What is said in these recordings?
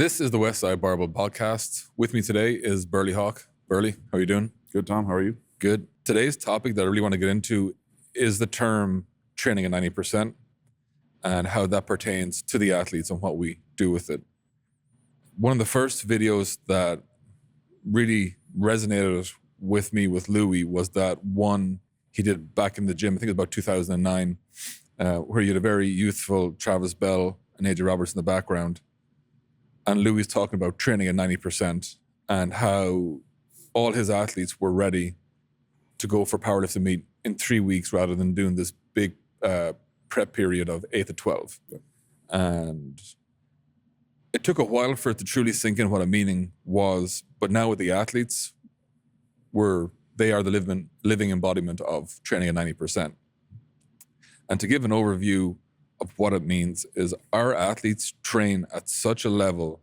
This is the Westside Barbell podcast. With me today is Burley Hawk. Burley, how are you doing? Good, Tom. How are you? Good. Today's topic that I really want to get into is the term training at 90% and how that pertains to the athletes and what we do with it. One of the first videos that really resonated with me with Louie was that one he did back in the gym, I think it was about 2009, where you had a very youthful Travis Bell and AJ Roberts in the background. And Louie's talking about training at 90% and how all his athletes were ready to go for powerlifting meet in 3 weeks rather than doing this big prep period of 8 to 12. Yeah. And it took a while for it to truly sink in what a meaning was. But now with the athletes, they are the living embodiment of training at 90%. And to give an overview of what it means is our athletes train at such a level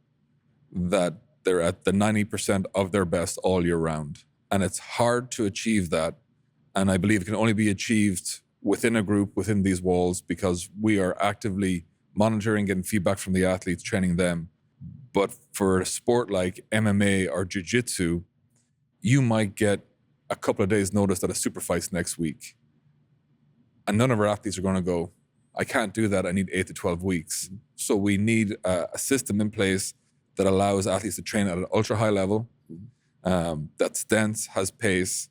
that they're at the 90% of their best all year round. And it's hard to achieve that. And I believe it can only be achieved within a group, within these walls, because we are actively monitoring, getting feedback from the athletes, training them. But for a sport like MMA or Jiu-Jitsu, you might get a couple of days notice that a super fight's next week. And none of our athletes are going to go, I can't do that. I need 8 to 12 weeks. So we need a system in place that allows athletes to train at an ultra high level, that's dense, has pace,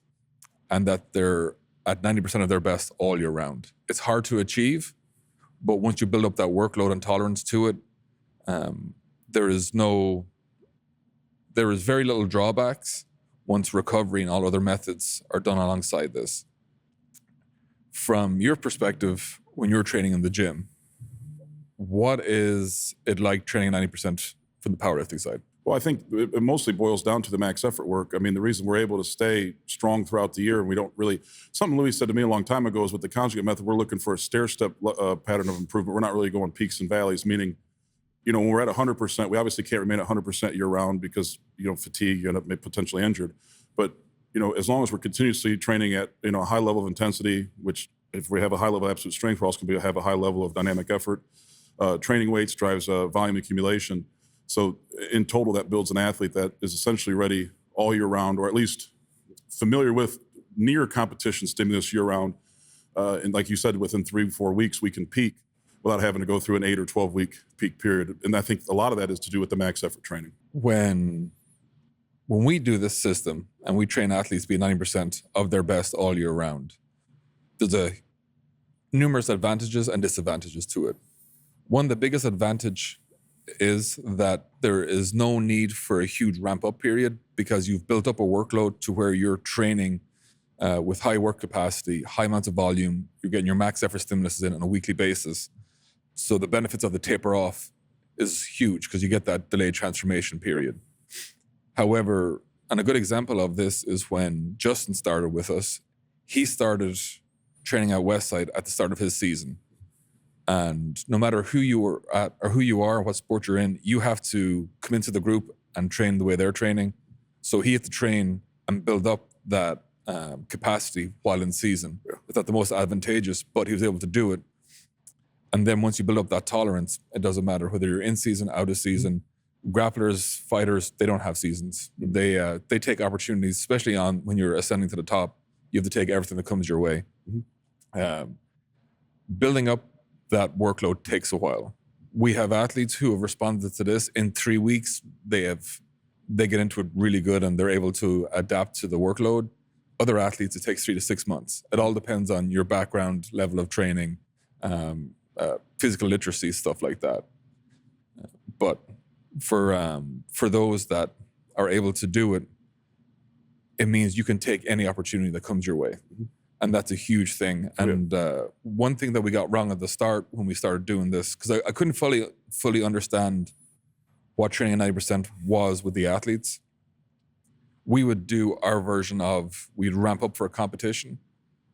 and that they're at 90% of their best all year round. It's hard to achieve, but once you build up that workload and tolerance to it, there is very little drawbacks once recovery and all other methods are done alongside this. From your perspective, when you're training in the gym, what is it like training 90% from the powerlifting side? Well, I think it mostly boils down to the max effort work. I mean, the reason we're able to stay strong throughout the year, and we don't really, something Louie said to me a long time ago is with the conjugate method, we're looking for a stair-step pattern of improvement. We're not really going peaks and valleys, meaning, when we're at 100%, we obviously can't remain at 100% year-round because, fatigue, you end up potentially injured. But, as long as we're continuously training at, a high level of intensity, which if we have a high level of absolute strength, we're also going to have a high level of dynamic effort. Training weights drives volume accumulation. So in total, that builds an athlete that is essentially ready all year round, or at least familiar with near competition stimulus year round. And like you said, within 3 or 4 weeks, we can peak without having to go through an 8 or 12 week peak period. And I think a lot of that is to do with the max effort training. When we do this system and we train athletes to be 90% of their best all year round, there's numerous advantages and disadvantages to it. One, the biggest advantage is that there is no need for a huge ramp-up period because you've built up a workload to where you're training with high work capacity, high amounts of volume. You're getting your max effort stimuluses in on a weekly basis. So the benefits of the taper off is huge because you get that delayed transformation period. However, and a good example of this is when Justin started with us. He started training at Westside at the start of his season. And no matter who you are at or who you are, what sport you're in, you have to come into the group and train the way they're training. So he had to train and build up that capacity while in season. Yeah. It's not the most advantageous, but he was able to do it. And then once you build up that tolerance, it doesn't matter whether you're in season, out of season. Grapplers, fighters, they don't have seasons. They take opportunities, especially when you're ascending to the top. You have to take everything that comes your way. Mm-hmm. Building up that workload takes a while. We have athletes who have responded to this in 3 weeks. They get into it really good and they're able to adapt to the workload. Other athletes, it takes 3 to 6 months. It all depends on your background, level of training, physical literacy, stuff like that. But for those that are able to do it, it means you can take any opportunity that comes your way. Mm-hmm. And that's a huge thing. And one thing that we got wrong at the start when we started doing this, because I couldn't fully understand what training at 90% was with the athletes. We would do our version of, we'd ramp up for a competition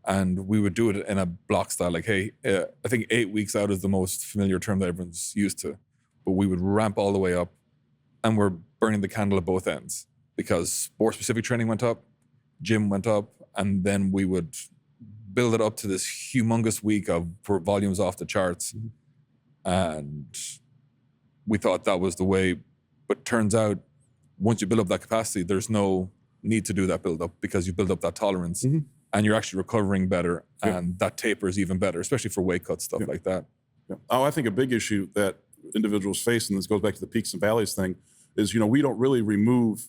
and we would do it in a block style. Like, hey, I think 8 weeks out is the most familiar term that everyone's used to. But we would ramp all the way up and we're burning the candle at both ends because sport-specific training went up, gym went up, and then we would build it up to this humongous week for volumes off the charts. Mm-hmm. And we thought that was the way, But turns out, once you build up that capacity, there's no need to do that build up because you build up that tolerance and you're actually recovering better, and that taper is even better, especially for weight cut stuff like that. Yeah. Oh, I think a big issue that individuals face, and this goes back to the peaks and valleys thing, is, we don't really remove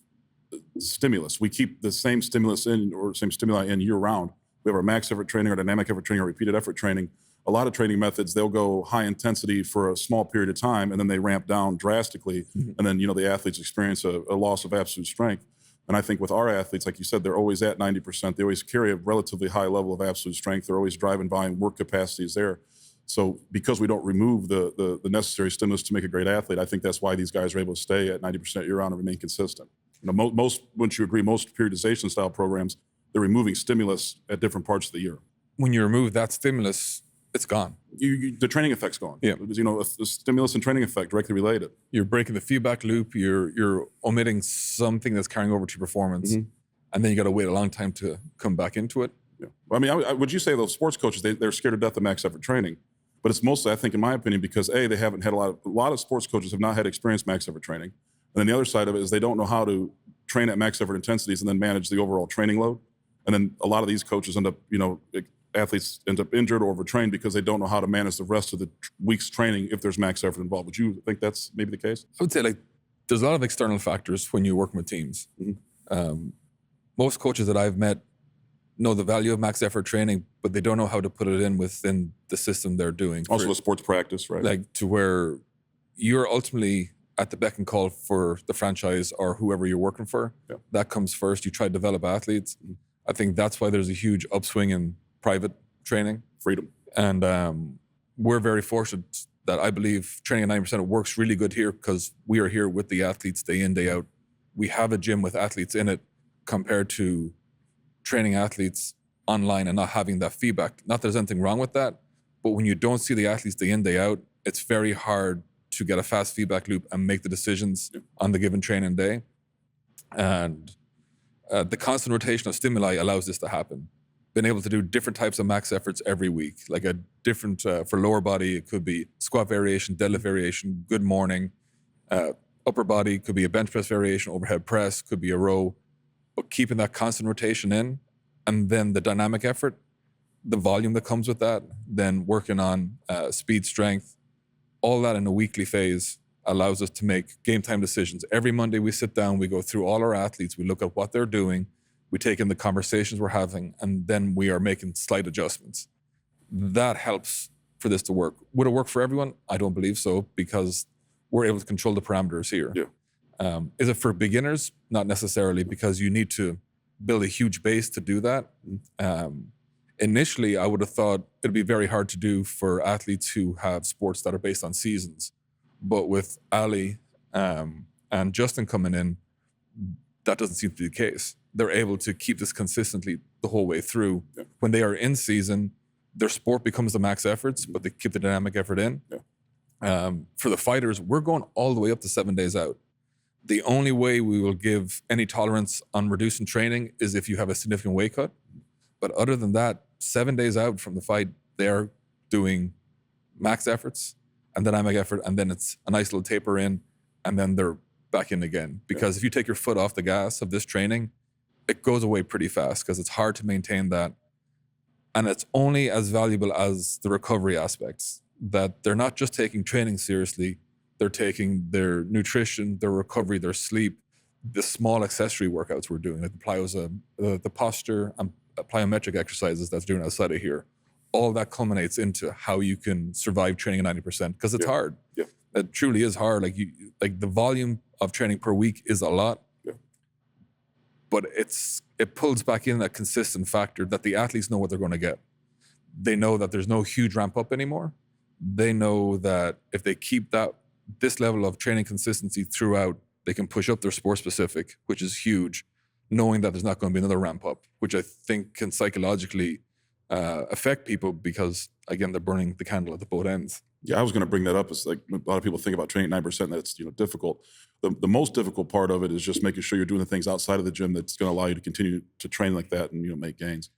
stimulus. We keep the same stimulus in, or same stimuli in year round. We have our max effort training, our dynamic effort training, our repeated effort training. A lot of training methods, they'll go high intensity for a small period of time, and then they ramp down drastically. And then, the athletes experience a loss of absolute strength. And I think with our athletes, like you said, they're always at 90%. They always carry a relatively high level of absolute strength. They're always driving volume, work capacity is there. So because we don't remove the necessary stimulus to make a great athlete, I think that's why these guys are able to stay at 90% year-round and remain consistent. Most, wouldn't you agree, most periodization style programs, they're removing stimulus at different parts of the year. When you remove that stimulus, it's gone. The training effect's gone. Yeah. Because, the stimulus and training effect directly related. You're breaking the feedback loop. You're omitting something that's carrying over to your performance. And then you got to wait a long time to come back into it. Yeah. I mean, would you say those sports coaches, they're scared to death of max effort training? But it's mostly, I think, in my opinion, because they haven't had a lot of sports coaches have not had experienced max effort training. And then the other side of it is they don't know how to train at max effort intensities and then manage the overall training load. And then a lot of these coaches end up, athletes end up injured or overtrained because they don't know how to manage the rest of the week's training if there's max effort involved. Would you think that's maybe the case? I would say there's a lot of external factors when you're working with teams. Most coaches that I've met know the value of max effort training, but they don't know how to put it in within the system they're doing. Also the sports practice, right? Like to where you're ultimately at the beck and call for the franchise or whoever you're working for. Yeah. That comes first. You try to develop athletes. I think that's why there's a huge upswing in private training. Freedom. And we're very fortunate that I believe training at 90% works really good here because we are here with the athletes day in, day out. We have a gym with athletes in it compared to training athletes online and not having that feedback. Not that there's anything wrong with that, but when you don't see the athletes day in, day out, it's very hard to get a fast feedback loop and make the decisions on the given training day. And the constant rotation of stimuli allows this to happen. Being able to do different types of max efforts every week, like a different, for lower body, it could be squat variation, deadlift variation, good morning. Upper body could be a bench press variation, overhead press, could be a row. But keeping that constant rotation in, and then the dynamic effort, the volume that comes with that, then working on speed, strength, all that in a weekly phase allows us to make game time decisions. Every Monday we sit down, we go through all our athletes, we look at what they're doing, we take in the conversations we're having, and then we are making slight adjustments. That helps for this to work. Would it work for everyone? I don't believe so, because we're able to control the parameters here. Yeah. Is it for beginners? Not necessarily, because you need to build a huge base to do that. Initially, I would have thought it'd be very hard to do for athletes who have sports that are based on seasons. But with Ali and Justin coming in, that doesn't seem to be the case. They're able to keep this consistently the whole way through. Yeah. When they are in season, their sport becomes the max efforts, but they keep the dynamic effort in. Yeah. For the fighters, we're going all the way up to 7 days out. The only way we will give any tolerance on reducing training is if you have a significant weight cut. But other than that, 7 days out from the fight, they're doing max efforts and dynamic effort, and then it's a nice little taper in, and then they're back in again. Because if you take your foot off the gas of this training, it goes away pretty fast because it's hard to maintain that. And it's only as valuable as the recovery aspects, that they're not just taking training seriously, they're taking their nutrition, their recovery, their sleep, the small accessory workouts we're doing, like the plyos, the posture and plyometric exercises that's doing outside of here. All that culminates into how you can survive training at 90%, because it's hard. Yeah. It truly is hard. Like the volume of training per week is a lot, but it pulls back in that consistent factor that the athletes know what they're going to get. They know that there's no huge ramp up anymore. They know that if they keep this level of training consistency throughout, they can push up their sport specific, which is huge, knowing that there's not going to be another ramp up, which I think can psychologically affect people because, again, they're burning the candle at the both ends. Yeah, I was going to bring that up. It's like a lot of people think about training at 9%, that's difficult. The most difficult part of it is just making sure you're doing the things outside of the gym that's going to allow you to continue to train like that and make gains.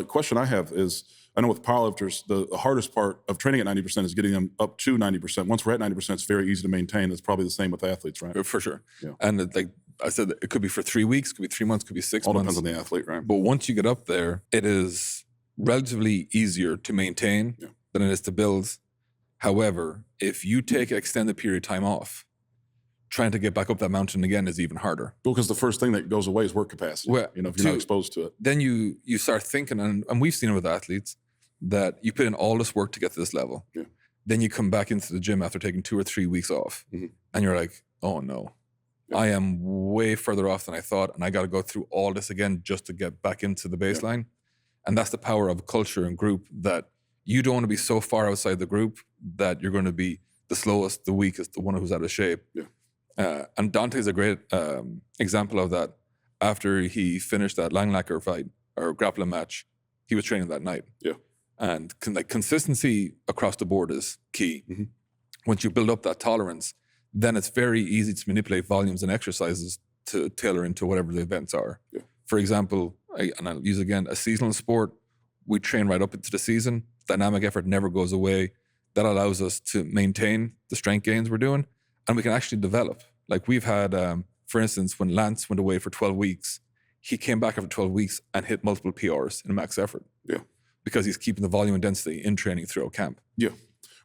Question I have is, I know with powerlifters, the hardest part of training at 90% is getting them up to 90%. Once we're at 90%, it's very easy to maintain. That's probably the same with athletes, right? For sure. Yeah. And like I said, it could be for 3 weeks, could be 3 months, could be 6 All months. depends on the athlete, right? But once you get up there, it is relatively easier to maintain than it is to build. However, if you take an extended period of time off, trying to get back up that mountain again is even harder. Well, because the first thing that goes away is work capacity. Well, if you're not exposed to it. Then you start thinking, and we've seen it with athletes, that you put in all this work to get to this level. Yeah. Then you come back into the gym after taking 2 or 3 weeks off, and you're like, oh no, I am way further off than I thought, and I got to go through all this again just to get back into the baseline. And that's the power of culture and group, that you don't want to be so far outside the group that you're going to be the slowest, the weakest, the one who's out of shape. And Dante's a great example of that. After he finished that Langlacker fight or grappling match, he was training that night. And consistency across the board is key. Once you build up that tolerance, then it's very easy to manipulate volumes and exercises to tailor into whatever the events are. For example, and I'll use again, a seasonal sport, we train right up into the season. Dynamic effort never goes away. That allows us to maintain the strength gains we're doing, and we can actually develop. Like we've had, for instance, when Lance went away for 12 weeks, he came back after 12 weeks and hit multiple PRs in max effort. Because he's keeping the volume and density in training throughout camp.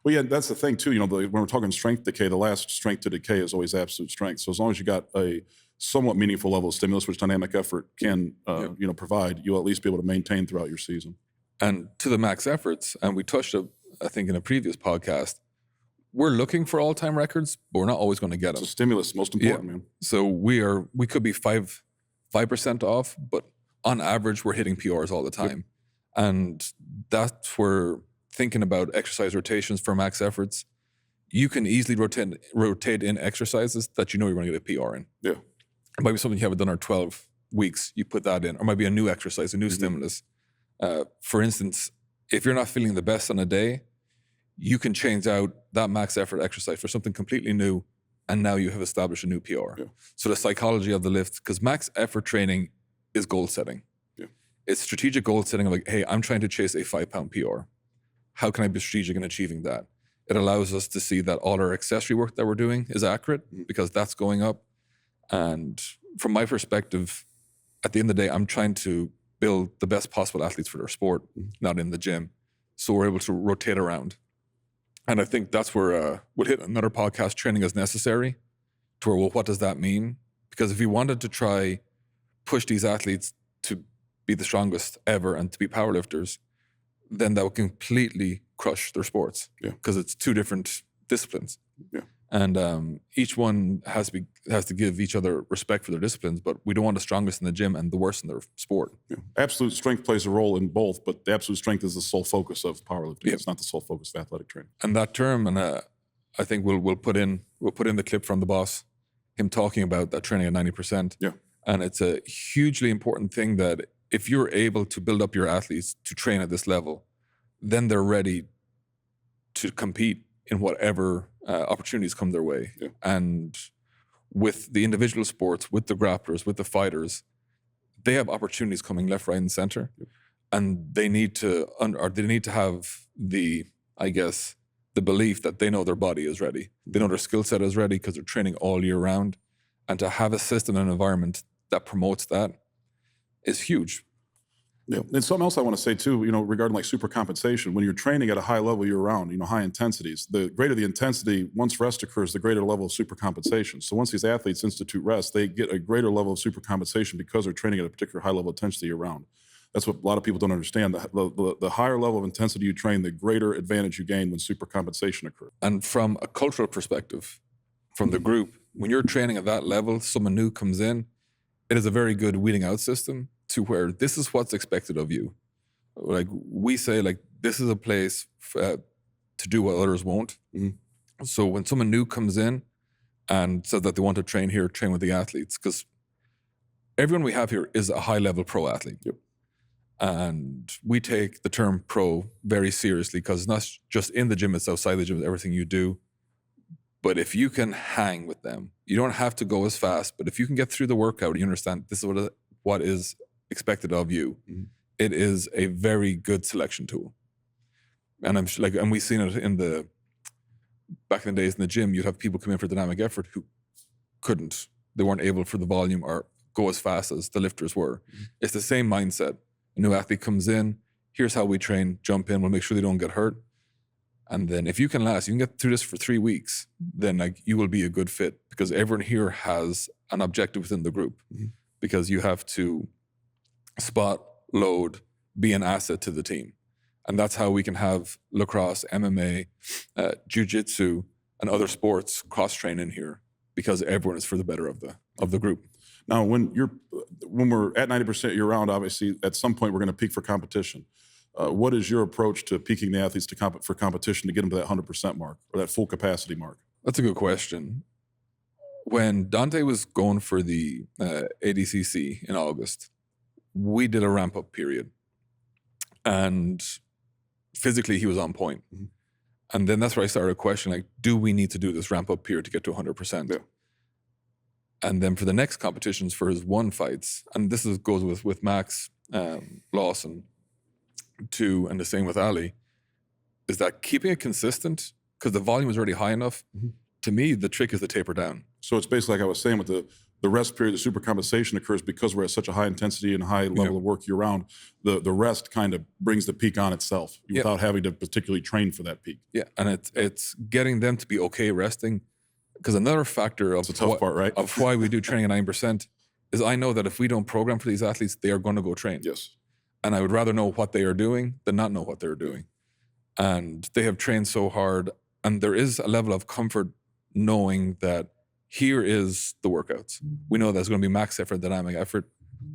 Well, that's the thing too. When we're talking strength decay, the last strength to decay is always absolute strength. So as long as you got a somewhat meaningful level of stimulus, which dynamic effort can, provide, you'll at least be able to maintain throughout your season. And to the max efforts, and we touched, I think, in a previous podcast, we're looking for all-time records, but we're not always going to get them. So stimulus, most important, man. So we could be 5% off, but on average, we're hitting PRs all the time. And that's where thinking about exercise rotations for max efforts, you can easily rotate in exercises that you know you're going to get a PR in. It might be something you haven't done in 12 weeks, you put that in, or it might be a new exercise, a new stimulus. For instance, if you're not feeling the best on a day, you can change out that max effort exercise for something completely new, and now you have established a new PR. So the psychology of the lift, because max effort training is goal setting. It's strategic goal setting of like, hey, I'm trying to chase a 5-pound PR. How can I be strategic in achieving that? It allows us to see that all our accessory work that we're doing is accurate because that's going up. And from my perspective, at the end of the day, I'm trying to build the best possible athletes for their sport, not in the gym. So we're able to rotate around. And I think that's where we'll hit another podcast, training as necessary, to where, well, what does that mean? Because if you wanted to try push these athletes to be the strongest ever and to be powerlifters, then that would completely crush their sports because it's two different disciplines. And each one has to give each other respect for their disciplines, but we don't want the strongest in the gym and the worst in their sport. Absolute strength plays a role in both, but the absolute strength is the sole focus of powerlifting. It's not the sole focus of athletic training. And that term, and I think we'll put in the clip from the boss, him talking about that training at 90%. And it's a hugely important thing that if you're able to build up your athletes to train at this level, then they're ready to compete in whatever opportunities come their way. And with the individual sports, with the grapplers, with the fighters, they have opportunities coming left, right, and center. And they need to have the belief that they know their body is ready. They know their skill set is ready because they're training all year round. And to have a system and environment that promotes that is huge. And something else I want to say too, regarding like super compensation, when you're training at a high level year round, high intensities, the greater the intensity, once rest occurs, the greater level of super compensation. So once these athletes institute rest, they get a greater level of super compensation because they're training at a particular high level of intensity year round. That's what a lot of people don't understand. The higher level of intensity you train, the greater advantage you gain when super compensation occurs. And from a cultural perspective, from the group, when you're training at that level, someone new comes in, it is a very good weeding out system to where this is what's expected of you. Like we say, like this is a place to do what others won't. So when someone new comes in and says that they want to train here, train with the athletes, because everyone we have here is a high-level pro athlete. And we take the term pro very seriously because it's not just in the gym, it's outside the gym, it's everything you do. But if you can hang with them, you don't have to go as fast, but if you can get through the workout, you understand this is what is expected of you, it is a very good selection tool. And and we've seen it back in the days in the gym, you'd have people come in for dynamic effort who they weren't able for the volume or go as fast as the lifters were. Mm-hmm. It's the same mindset. A new athlete comes in, here's how we train, jump in, we'll make sure they don't get hurt. And then if you can get through this for 3 weeks, then like you will be a good fit, because everyone here has an objective within the group. Mm-hmm. Because you have to spot, load, be an asset to the team. And that's how we can have lacrosse, MMA, Jiu-Jitsu, and other sports cross-train in here, because everyone is for the better of the group. Now, when we're at 90% year-round, obviously, at some point we're going to peak for competition. What is your approach to peaking the athletes for competition to get them to that 100% mark or that full capacity mark? That's a good question. When Dante was going for the ADCC in August, we did a ramp-up period. And physically, he was on point. Mm-hmm. And then that's where I started questioning, like, do we need to do this ramp-up period to get to 100%? Yeah. And then for the next competitions, for his one fights, and this goes with Max Lawson too, and the same with Ali, is that keeping it consistent, because the volume is already high enough. Mm-hmm. To me, the trick is to taper down. So it's basically like I was saying with the rest period, the super compensation occurs because we're at such a high intensity and high level of work year round. The rest kind of brings the peak on itself without having to particularly train for that peak. Yeah, and it's getting them to be okay resting. Because another factor of the tough part, right? of why we do training at 9% is I know that if we don't program for these athletes, they are going to go train. Yes. And I would rather know what they are doing than not know what they're doing. And they have trained so hard, and there is a level of comfort knowing that here is the workouts. We know there's going to be max effort, dynamic effort.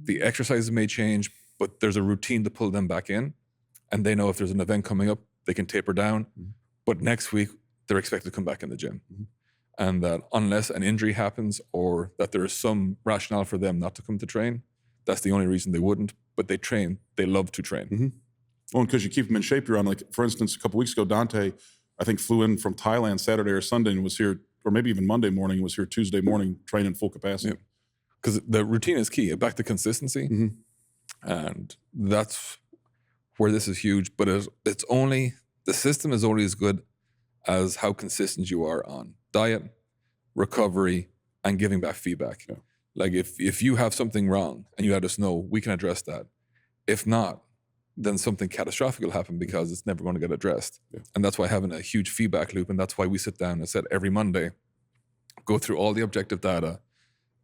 The exercises may change, but there's a routine to pull them back in. And they know if there's an event coming up, they can taper down. Mm-hmm. But next week, they're expected to come back in the gym. Mm-hmm. And that unless an injury happens or that there is some rationale for them not to come to train, that's the only reason they wouldn't. But they train. They love to train. Mm-hmm. Well, because you keep them in shape, you're on. Like, for instance, a couple weeks ago, Dante, I think, flew in from Thailand Saturday or Sunday and was here, or maybe even Monday morning, was here Tuesday morning training full capacity. Because the routine is key. Back to consistency. Mm-hmm. And that's where this is huge. But the system is only as good as how consistent you are on diet, recovery, and giving back feedback. Yeah. Like if you have something wrong and you let us know, we can address that. If not, then something catastrophic will happen because it's never going to get addressed. Yeah. And that's why having a huge feedback loop, and that's why we sit down and said every Monday, go through all the objective data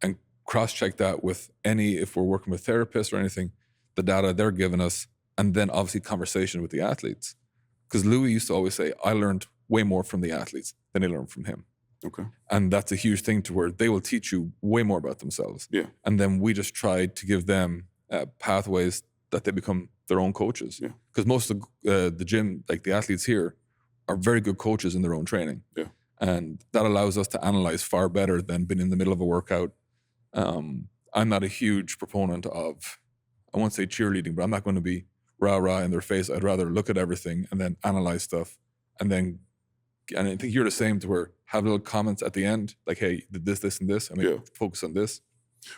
and cross-check that with if we're working with therapists or anything, the data they're giving us, and then obviously conversation with the athletes. Because Louie used to always say, I learned way more from the athletes than I learned from him. Okay. And that's a huge thing to where they will teach you way more about themselves. Yeah. And then we just try to give them pathways that they become their own coaches. Yeah. Because most of the gym, like the athletes here, are very good coaches in their own training. Yeah. And that allows us to analyze far better than being in the middle of a workout. I'm not a huge proponent of, I won't say cheerleading, but I'm not going to be rah-rah in their face. I'd rather look at everything and then analyze stuff. And I think you're the same, to where have little comments at the end, like, hey, did this, and this. I mean, focus on this.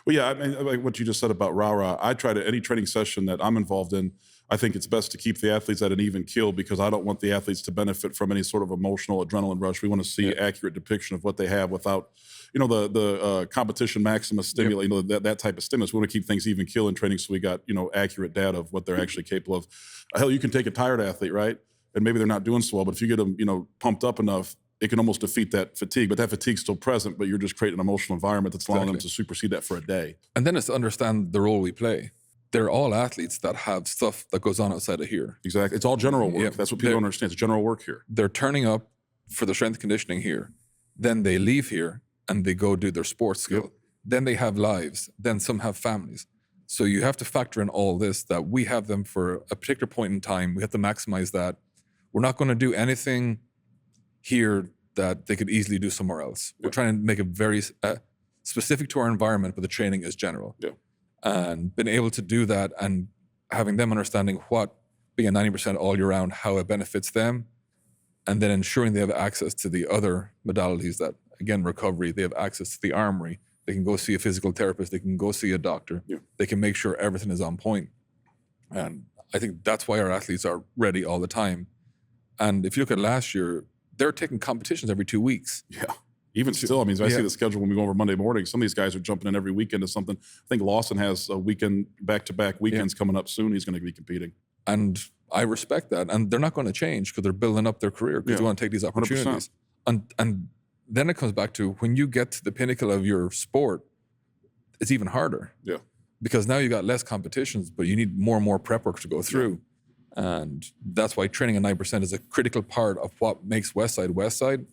Well, yeah, I mean, like what you just said about rah-rah, I try to, any training session that I'm involved in, I think it's best to keep the athletes at an even keel, because I don't want the athletes to benefit from any sort of emotional adrenaline rush. We want to see accurate depiction of what they have without, the competition maximus stimuli, that type of stimulus. We want to keep things even keel in training, so we got, accurate data of what they're actually capable of. Hell, you can take a tired athlete, right? And maybe they're not doing so well, but if you get them, pumped up enough, it can almost defeat that fatigue. But that fatigue's still present, but you're just creating an emotional environment that's allowing them to supersede that for a day. And then it's to understand the role we play. They're all athletes that have stuff that goes on outside of here. Exactly. It's all general work. That's what people don't understand. It's general work here. They're turning up for the strength conditioning here. Then they leave here and they go do their sports skill. Yep. Then they have lives. Then some have families. So you have to factor in all this, that we have them for a particular point in time. We have to maximize that. We're not going to do anything here that they could easily do somewhere else. We're trying to make it very specific to our environment, but the training is general. Yeah. And being able to do that and having them understanding what being a 90% all year round, how it benefits them, and then ensuring they have access to the other modalities that, again, recovery, they have access to the armory. They can go see a physical therapist. They can go see a doctor. Yeah. They can make sure everything is on point. And I think that's why our athletes are ready all the time. And if you look at last year, they're taking competitions every 2 weeks. Yeah. Even still, I mean, I see the schedule when we go over Monday morning. Some of these guys are jumping in every weekend to something. I think Lawson has a weekend, back-to-back weekends coming up soon. He's going to be competing. And I respect that. And they're not going to change because they're building up their career because they want to take these opportunities. 100%. And then it comes back to when you get to the pinnacle of your sport, it's even harder. Yeah. Because now you got less competitions, but you need more and more prep work to go through. And that's why training at 9% is a critical part of what makes Westside Westside.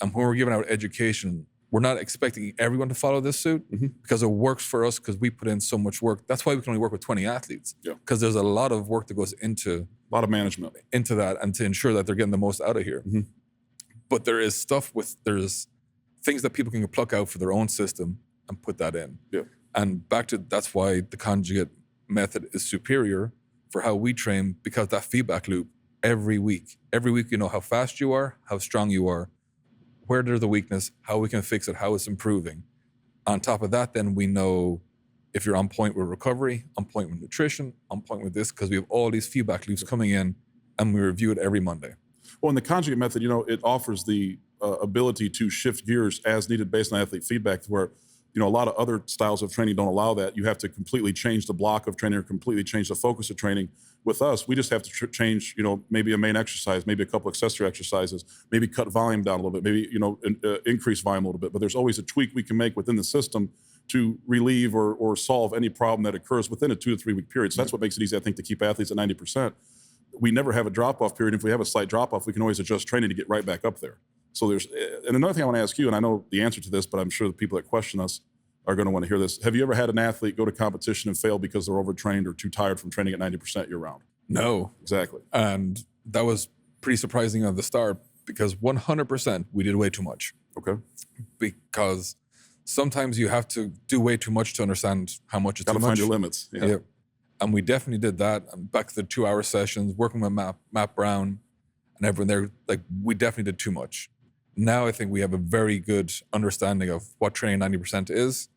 And when we're giving out education, we're not expecting everyone to follow this suit because it works for us because we put in so much work. That's why we can only work with 20 athletes because there's a lot of work that goes into a lot of management into that and to ensure that they're getting the most out of here. But there's things that people can pluck out for their own system and put that in. Yeah. And that's why the conjugate method is superior for how we train, because that feedback loop every week you know how fast you are, how strong you are, where there's the weakness, how we can fix it, how it's improving. On top of that, then we know if you're on point with recovery, on point with nutrition, on point with this, because we have all these feedback loops coming in and we review it every Monday. Well, in the conjugate method, you know, it offers the ability to shift gears as needed based on athlete feedback, where, you know, a lot of other styles of training don't allow that. You have to completely change the block of training or completely change the focus of training. With us, we just have to change, you know, maybe a main exercise, maybe a couple accessory exercises, maybe cut volume down a little bit, maybe, you know, increase volume a little bit. But there's always a tweak we can make within the system to relieve or solve any problem that occurs within a 2 to 3 week period. So that's what makes it easy, I think, to keep athletes at 90%. We never have a drop-off period. If we have a slight drop-off, we can always adjust training to get right back up there. So and another thing I want to ask you, and I know the answer to this, but I'm sure the people that question us are going to want to hear this. Have you ever had an athlete go to competition and fail because they're overtrained or too tired from training at 90% year-round? No. Exactly. And that was pretty surprising at the start because 100% we did way too much. Okay. Because sometimes you have to do way too much to understand how much it's too much. Got to find your limits. Yeah. And we definitely did that. And back to the 2-hour sessions, working with Matt Brown and everyone there, like we definitely did too much. Now I think we have a very good understanding of what training 90% is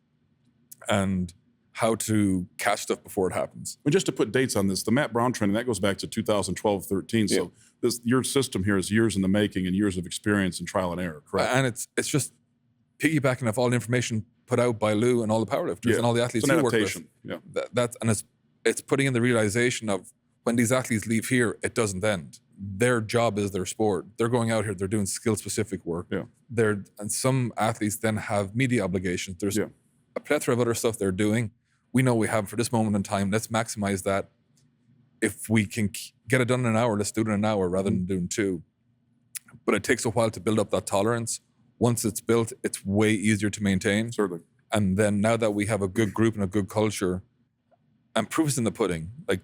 and how to catch stuff before it happens. And just to put dates on this, the Matt Brown training, that goes back to 2012-13. So your system here is years in the making and years of experience and trial and error, correct? And it's just piggybacking off all the information put out by Lou and all the powerlifters and all the athletes who work with. Yeah. It's putting in the realization of when these athletes leave here, it doesn't end. Their job is their sport. They're going out here, they're doing skill-specific work. Yeah. And some athletes then have media obligations. There's a plethora of other stuff they're doing. We know we have for this moment in time. Let's maximize that. If we can get it done in an hour, let's do it in an hour rather than doing 2. But it takes a while to build up that tolerance. Once it's built, it's way easier to maintain. Certainly. And then now that we have a good group and a good culture, and proof's in the pudding. Like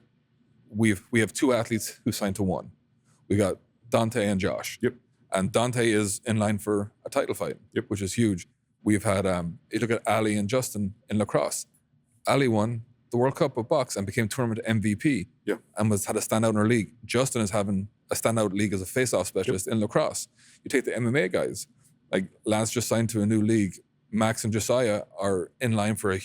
we have 2 athletes who signed to 1. We got Dante and Josh. Yep. And Dante is in line for a title fight, which is huge. We've had, you look at Ali and Justin in lacrosse. Ali won the World Cup of box and became tournament MVP and had a standout in our league. Justin is having a standout league as a face-off specialist in lacrosse. You take the MMA guys, like Lance just signed to a new league. Max and Josiah are in line for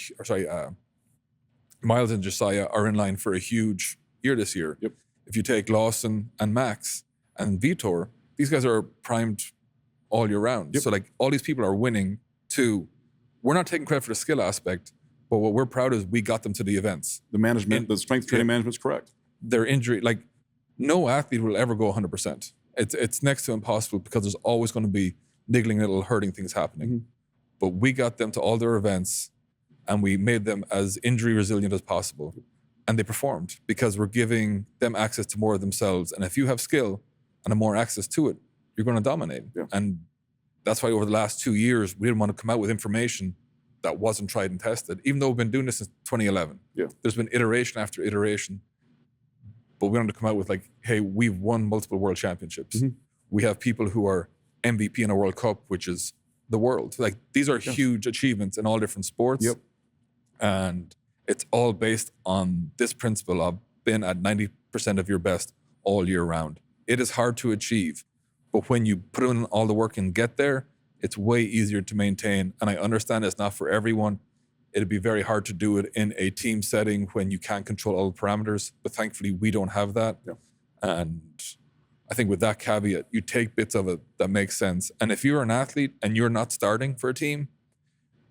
Miles and Josiah are in line for a huge year this year. Yep. If you take Lawson and Max and Vitor, these guys are primed all year round. Yep. So like all these people are winning too. We're not taking credit for the skill aspect, but what we're proud is we got them to the events. The management, the strength training management's correct. Their injury, like no athlete will ever go 100%. It's next to impossible because there's always going to be niggling little hurting things happening. But we got them to all their events and we made them as injury resilient as possible. And they performed because we're giving them access to more of themselves. And if you have skill and more access to it, you're going to dominate. Yeah. And that's why over the last 2 years, we didn't want to come out with information that wasn't tried and tested, even though we've been doing this since 2011. Yeah. There's been iteration after iteration. But we wanted to come out with like, hey, we've won multiple world championships. We have people who are MVP in a World Cup, which is the world. Like these are huge achievements in all different sports. And it's all based on this principle of being at 90% of your best all year round. It is hard to achieve, but when you put in all the work and get there, it's way easier to maintain. And I understand it's not for everyone. It'd be very hard to do it in a team setting when you can't control all the parameters. But thankfully, we don't have that. Yeah. And I think with that caveat, you take bits of it that make sense. And if you're an athlete and you're not starting for a team,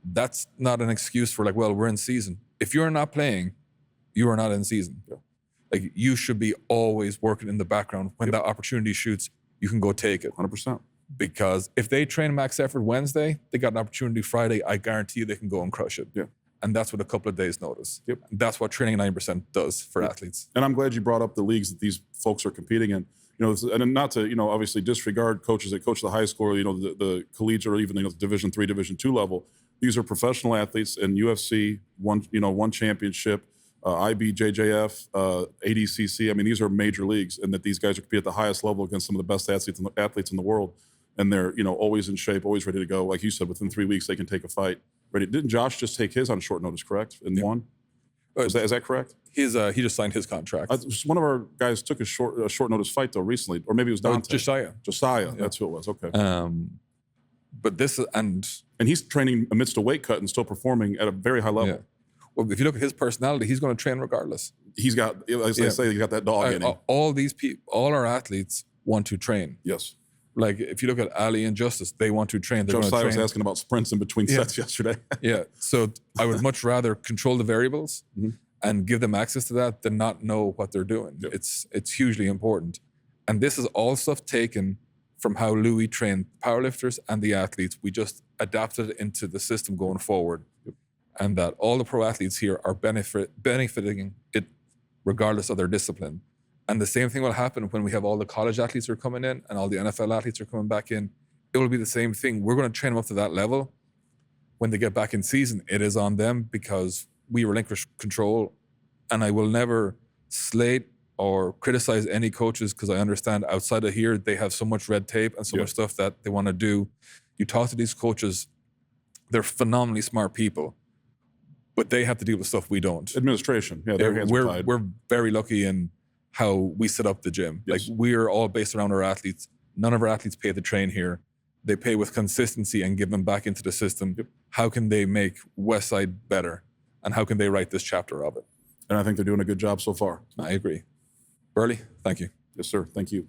that's not an excuse for like, well, we're in season. If you're not playing, you are not in season. Yeah. Like you should be always working in the background. When that opportunity shoots, you can go take it. 100%. Because if they train max effort Wednesday, they got an opportunity Friday, I guarantee you they can go and crush it. Yeah. And that's what a couple of days notice. Yep. And that's what training 90% does for athletes. And I'm glad you brought up the leagues that these folks are competing in. You know, and not to, you know, obviously disregard coaches that coach the high school, you know, the collegiate or even, you know, the Division III, Division II level. These are professional athletes in UFC, one championship, IBJJF, ADCC. I mean, these are major leagues, and that these guys are competing at the highest level against some of the best athletes in the world. And they're, you know, always in shape, always ready to go. Like you said, within 3 weeks, they can take a fight. Ready. Didn't Josh just take his on short notice, correct? And won? Is that correct? He just signed his contract. One of our guys took a short notice fight, though, recently. Or maybe it was Dante. Josiah. Josiah, that's who it was. Okay. But this is, and he's training amidst a weight cut and still performing at a very high level. yeah. Well, if you look at his personality, he's going to train regardless. He's got, as they say, he's got that dog in him. All these people, all our athletes want to train. Yes. Like if you look at Ali and Justice, they want to train. They're Josiah was asking about sprints in between sets yesterday. Yeah. So I would much rather control the variables and give them access to that than not know what they're doing. Yep. It's hugely important. And this is all stuff taken from how Louie trained powerlifters and the athletes. We just adapted it into the system going forward. Yep. And that all the pro athletes here are benefiting it regardless of their discipline. And the same thing will happen when we have all the college athletes are coming in and all the NFL athletes are coming back in. It will be the same thing. We're going to train them up to that level. When they get back in season, it is on them because we relinquish control. And I will never slate or criticize any coaches because I understand outside of here, they have so much red tape and so much stuff that they want to do. You talk to these coaches, they're phenomenally smart people, but they have to deal with stuff we don't. Administration, their hands are tied. We're very lucky in how we set up the gym. Yes. Like we're all based around our athletes. None of our athletes pay to train here. They pay with consistency and give them back into the system. Yep. How can they make Westside better? And how can they write this chapter of it? And I think they're doing a good job so far. I agree. Burley, thank you. Yes, sir. Thank you.